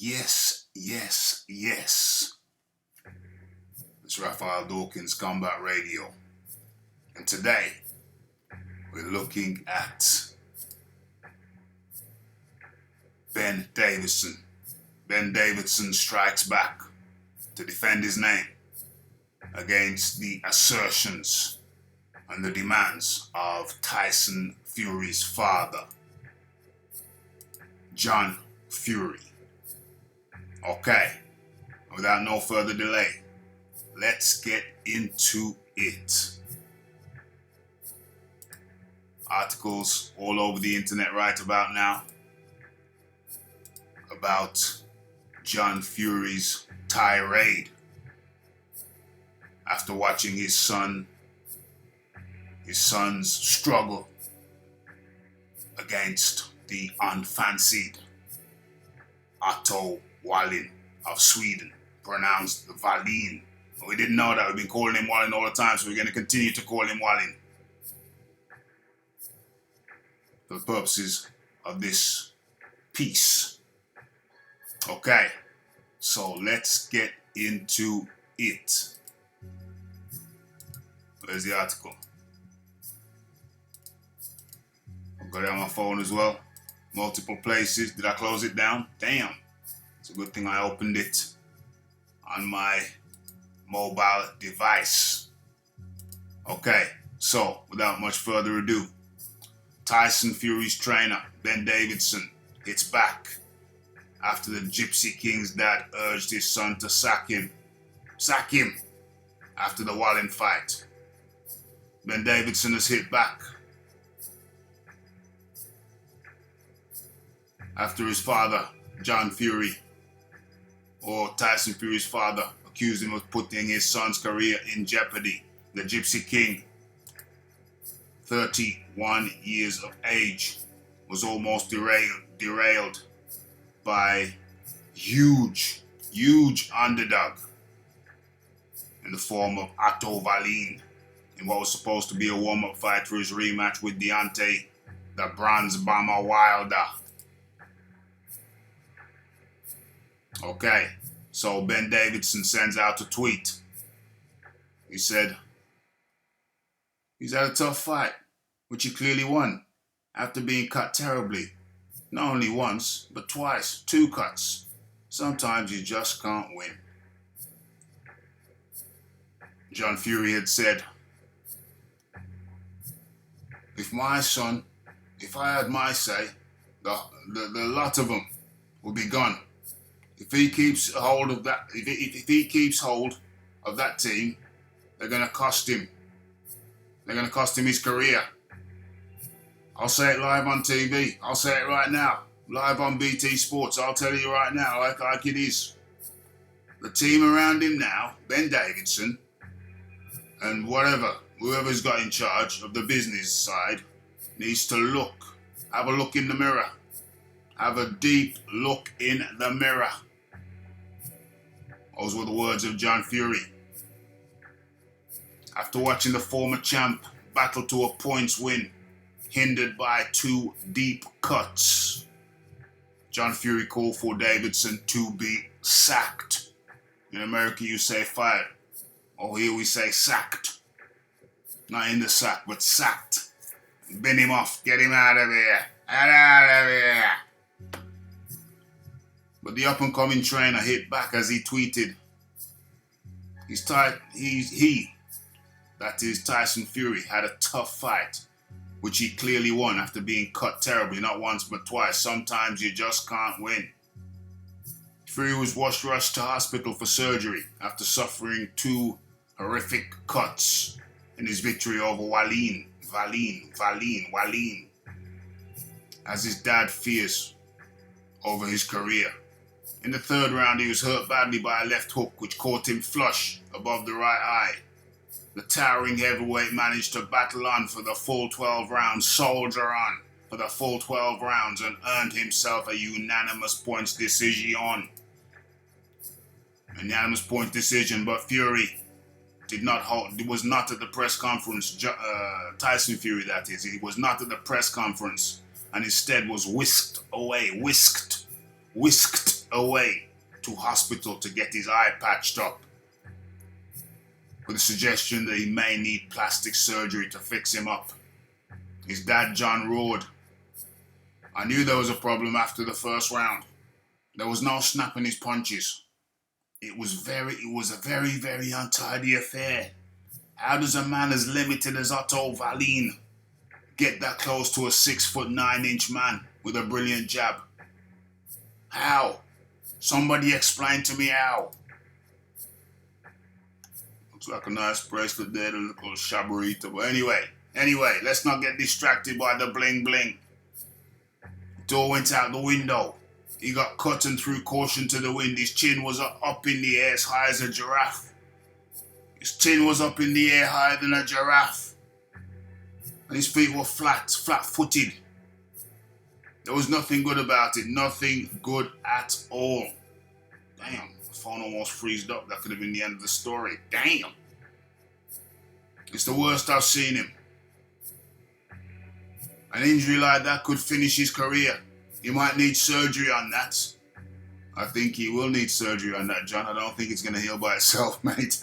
Yes, yes, yes. It's Raphael Dawkins Combat Radio. And today, we're looking at Ben Davidson. Ben Davidson strikes back to defend his name against the assertions and the demands of Tyson Fury's father, John Fury. Okay, without no further delay, let's get into it. Articles all over the internet right about now about John Fury's tirade after watching his son's struggle against the unfancied Otto Wallin of Sweden, pronounced Wallin. We didn't know that. We've been calling him Wallin all the time, so we're going to continue to call him Wallin for the purposes of this piece. Okay, so let's get into it. Where's the article? I've got it on my phone as well. Multiple places. Did I close it down? Damn. It's a good thing I opened it on my mobile device. Okay, so without much further ado, Tyson Fury's trainer, Ben Davidson, hits back after the Gypsy King's dad urged his son to sack him after the Wallin fight. Ben Davidson has hit back after his father, John Fury, or Tyson Fury's father, accused him of putting his son's career in jeopardy. The Gypsy King, 31 years of age, was almost derailed by huge underdog in the form of Otto Wallin in what was supposed to be a warm-up fight for his rematch with Deontay, the Bronze Bomber Wilder. Okay, so Ben Davidson sends out a tweet. He said, he's had a tough fight, which he clearly won, after being cut terribly. Not only once, but twice, 2 cuts. Sometimes you just can't win. John Fury had said, if I had my say, the lot of them will be gone. If he keeps hold of that, if he keeps hold of that team, they're gonna cost him. They're gonna cost him his career. I'll say it live on TV. I'll say it right now, live on BT Sports. I'll tell you right now, like it is. The team around him now, Ben Davidson, and whoever's got in charge of the business side, needs to have a look in the mirror. Have a deep look in the mirror. Those were the words of John Fury. After watching the former champ battle to a points win, hindered by 2 deep cuts, John Fury called for Davidson to be sacked. In America you say fired. Oh, here we say sacked. Not in the sack, but sacked. Bin him off. Get him out of here. Get out of here. But the up-and-coming trainer hit back as he tweeted, that is Tyson Fury, had a tough fight, which he clearly won after being cut terribly, not once but twice. Sometimes you just can't win. Fury was rushed to hospital for surgery after suffering 2 horrific cuts in his victory over Wallin, as his dad fears over his career. In the 3rd round, he was hurt badly by a left hook which caught him flush above the right eye. The towering heavyweight managed to battle on for the full 12 rounds, soldier on for the full 12 rounds, and earned himself a unanimous points decision. But Fury was not at the press conference. Tyson Fury, that is. He was not at the press conference and instead was whisked away to hospital to get his eye patched up, with the suggestion that he may need plastic surgery to fix him up. His dad, John, roared. I knew there was a problem after the first round. There was no snapping his punches. It was a very, very untidy affair. How does a man as limited as Otto Wallin get that close to a 6'9" man with a brilliant jab? How? Somebody explain to me how. Looks like a nice bracelet there, the little shaburita. But anyway, let's not get distracted by the bling bling. It all went out the window. He got cut and threw caution to the wind. His chin was up in the air as high as a giraffe. His chin was up in the air higher than a giraffe. And his feet were flat-footed. There was nothing good about it. Nothing good at all. Damn, the phone almost freezed up. That could have been the end of the story. Damn. It's the worst I've seen him. An injury like that could finish his career. He might need surgery on that. I think he will need surgery on that, John. I don't think it's going to heal by itself, mate.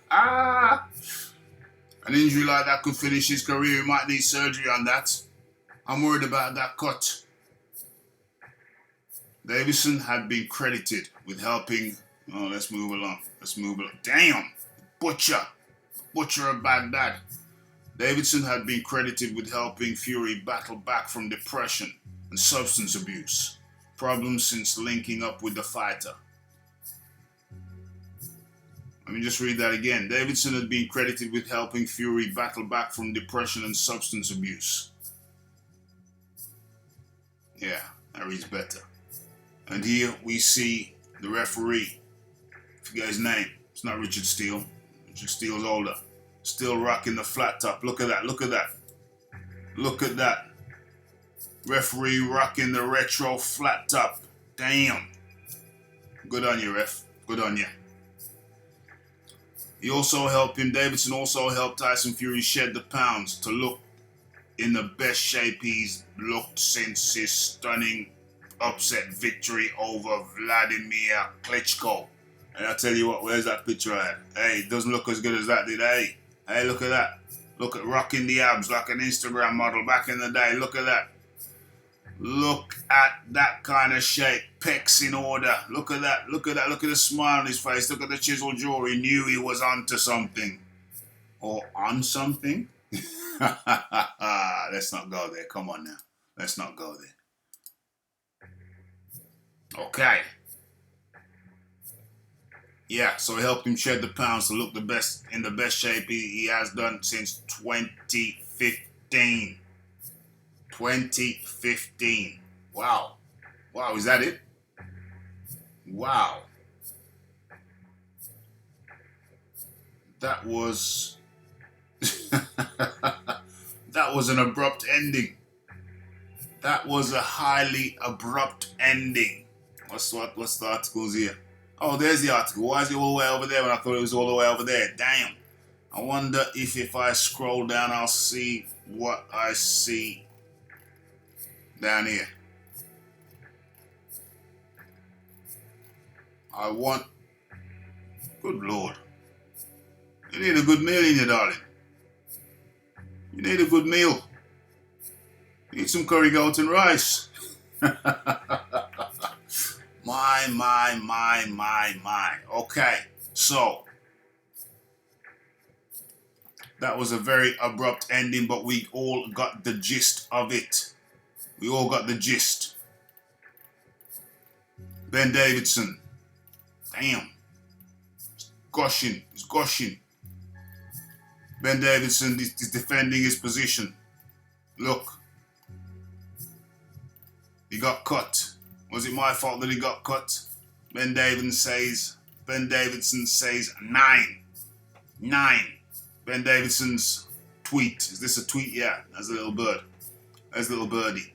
An injury like that could finish his career. He might need surgery on that. I'm worried about that cut. Davidson had been credited with helping... Oh, let's move along. Damn! Butcher of Baghdad. Davidson had been credited with helping Fury battle back from depression and substance abuse, problems since linking up with the fighter. Let me just read that again. Davidson had been credited with helping Fury battle back from depression and substance abuse. Yeah, that reads better. And here we see the referee. I forget his name. It's not Richard Steele. Richard Steele's older. Still rocking the flat top. Look at that. Referee rocking the retro flat top. Damn. Good on you, ref. Good on you. Davidson also helped Tyson Fury shed the pounds to look in the best shape he's looked since his stunning upset victory over Vladimir Klitschko. And I tell you what, where's that picture at? Hey, it doesn't look as good as that, did it? Hey, look at that. Look at rocking the abs like an Instagram model back in the day. Look at that. Look at that kind of shape. Pecs in order. Look at that. Look at the smile on his face. Look at the chiseled jaw. He knew he was onto something. Or on something? Let's not go there. Come on now. Let's not go there. Okay. Yeah, so it helped him shed the pounds to look the best in the best shape he has done since 2015. 2015. Wow. Wow, is that it? Wow. That was that was an abrupt ending. That was a highly abrupt ending. What's the articles here? Oh, there's the article. Why is it all the way over there when I thought it was all the way over there? Damn. I wonder if I scroll down, I'll see what I see down here. Good Lord. You need a good meal in you, darling. You need a good meal. You need some curry goat and rice. My. Okay, so that was a very abrupt ending, but we all got the gist of it. We all got the gist. Ben Davidson. Damn. He's gushing. Ben Davidson is defending his position. Look. He got cut. Was it my fault that he got cut? Ben Davidson says 9. 9. Ben Davidson's tweet. Is this a tweet? Yeah, that's a little bird. That's a little birdie.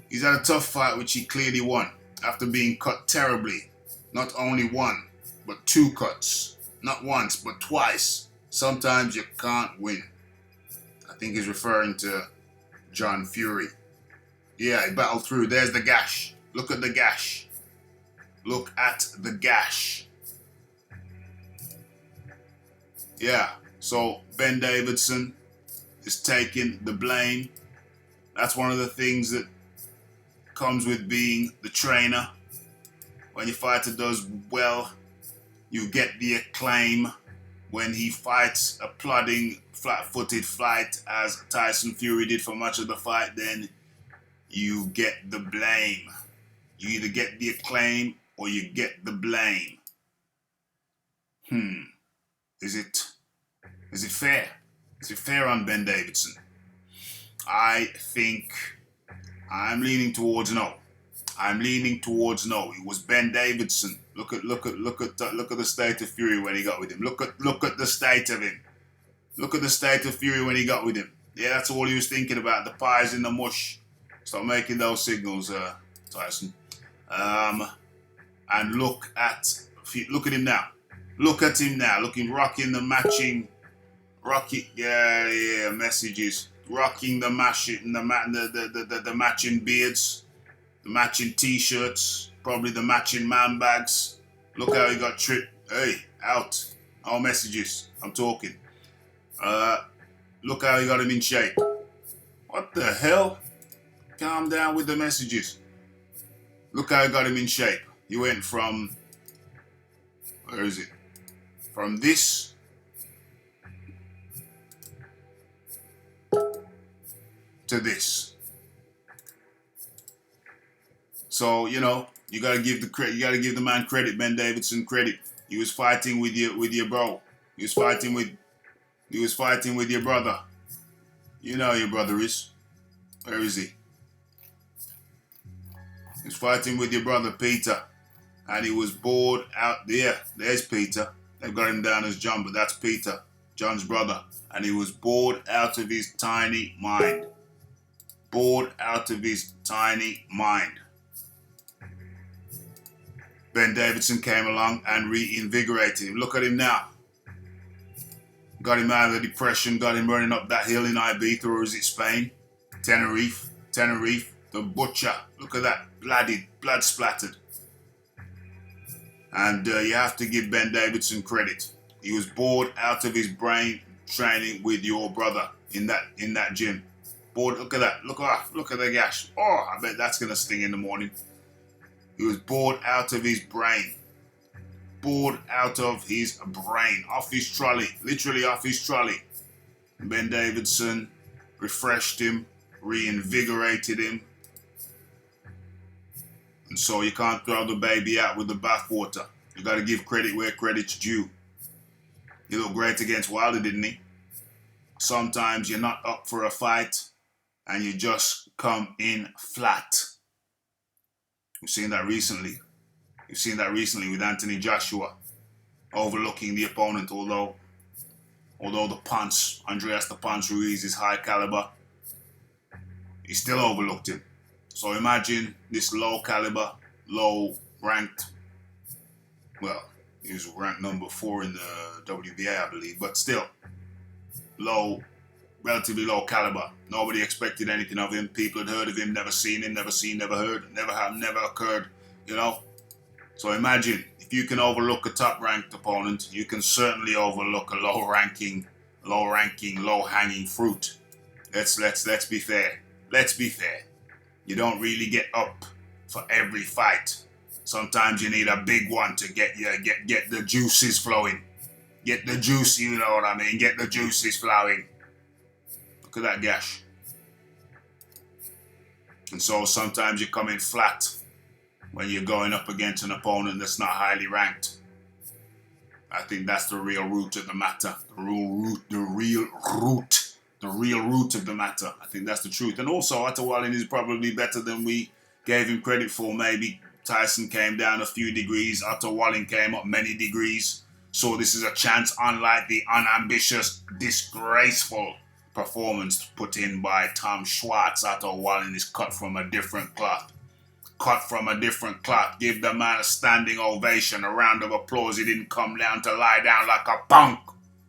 He's had a tough fight, which he clearly won, after being cut terribly. Not only one, but 2 cuts. Not once, but twice. Sometimes you can't win. I think he's referring to John Fury. Yeah, he battled through. There's the gash. Look at the gash. Look at the gash. Yeah, so Ben Davidson is taking the blame. That's one of the things that comes with being the trainer. When your fighter does well, you get the acclaim. When he fights a plodding, flat-footed fight, as Tyson Fury did for much of the fight, then you get the blame. You either get the acclaim or you get the blame. Is it fair? Is it fair on Ben Davidson? I think I'm leaning towards no. I'm leaning towards no. It was Ben Davidson. Look at the state of Fury when he got with him. Look at the state of him. Look at the state of Fury when he got with him. Yeah, that's all he was thinking about. The pies in the mush. Stop making those signals, Tyson. And look at him now. Look at him now. Rocking the matching. Messages. Rocking the matching beards. The matching t-shirts, probably the matching man bags. Look how he got tripped. Hey, out. All messages. I'm talking. Look how he got him in shape. What the hell? Calm down with the messages. Look how he got him in shape. He went from, where is it? From this to this. So, you gotta give the credit. You gotta give the man credit, Ben Davidson credit. He was fighting with your bro. He was fighting with your brother. You know your brother is. Where is he? He was fighting with your brother Peter, and he was bored out there. There's Peter. They've got him down as John, but that's Peter, John's brother, and he was bored out of his tiny mind. Bored out of his tiny mind. Ben Davidson came along and reinvigorated him. Look at him now. Got him out of the depression, got him running up that hill in Ibiza, or is it Spain? Tenerife, the butcher. Look at that, blood splattered. And you have to give Ben Davidson credit. He was bored out of his brain training with your brother in that gym. Bored, look at that, look at the gash. Oh, I bet that's gonna sting in the morning. He was bored out of his brain. Bored out of his brain. Off his trolley. Literally off his trolley. Ben Davidson refreshed him, reinvigorated him. And so you can't throw the baby out with the bathwater. You got to give credit where credit's due. He looked great against Wilder, didn't he? Sometimes you're not up for a fight and you just come in flat. We've seen that recently. You've seen that recently with Anthony Joshua overlooking the opponent, although Andreas the Punch Ruiz is high caliber, he still overlooked him. So imagine this low caliber, low ranked, well, he was ranked number 4 in the WBA, I believe, but still relatively low caliber. Nobody expected anything of him. People had heard of him, never seen him, never heard, never occurred, So imagine, if you can overlook a top-ranked opponent, you can certainly overlook a low-hanging fruit. Let's be fair. Let's be fair. You don't really get up for every fight. Sometimes you need a big one to get the juices flowing. Get the juice, you know what I mean? Get the juices flowing. Look at that gash. And so sometimes you come in flat when you're going up against an opponent that's not highly ranked. I think that's the real root of the matter. The real root of the matter. I think that's the truth. And also, Otto Wallin is probably better than we gave him credit for. Maybe Tyson came down a few degrees. Otto Wallin came up many degrees. So this is a chance, unlike the unambitious, disgraceful performance put in by Tom Schwartz. Otto Wallin is cut from a different cloth. Cut from a different cloth. Give the man a standing ovation, a round of applause. He didn't come down to lie down like a punk.